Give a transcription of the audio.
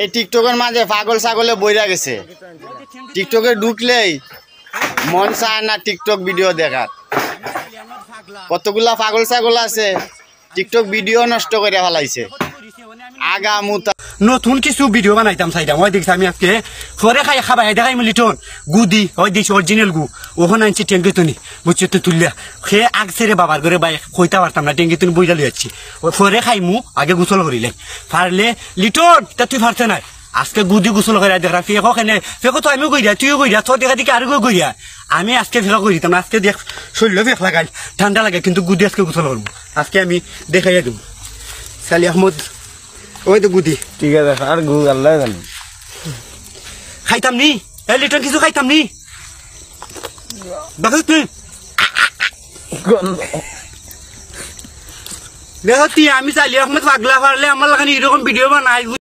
এই টিকটকের মাঝে পাগল ছাগলে বইরা গেছে। টিকটকে ঢুকলেই মন চায় না টিকটক ভিডিও দেখার। কতগুলা পাগল ছাগল আছে টিকটক ভিডিও নষ্ট করে ফেলাইছে। আগা মুতা নতুন কিছু ভিডিও বানাইতাম চাইতাম ওই দেখছি আমি আজকে ফরে খাই খাবাই দেখাই লিটন গুদি ওই দিছি অরিজিনাল গু ওখানে আনছি টেঙ্গি তুনি বুঝছো তো তুললিয়া সে আগ ছেড়ে বাবার ঘরে বাই কইতা পারতাম না টেঙ্গি তুনি বইলা লইয়াচ্ছি ওই ফরে খাইমু আগে গোসল করিলে পারলে লিটন তা তুই পারতে নাই আজকে গুদি গোসল করে দেখা ফেকো কেনে ফেকো তো আমিও কইরা তুইও কইরা তোর দেখা দেখি আরো কইরা আমি আজকে ফেকা করি দিতাম আজকে দেখ শরীর ফেক লাগাই ঠান্ডা লাগে কিন্তু গুদি আজকে গোসল করবো আজকে আমি দেখাইয়া দেবো সালি আহমদ ওই তো গুদি ঠিক আছে আর গু আল্লাহ জানে খাইতাম নি এ লিটন কিছু খাইতাম নি দেখো তুই দেখো তুই আমি চাইলে এখন পাগলা পারলে আমার লাগানি এরকম ভিডিও বানাই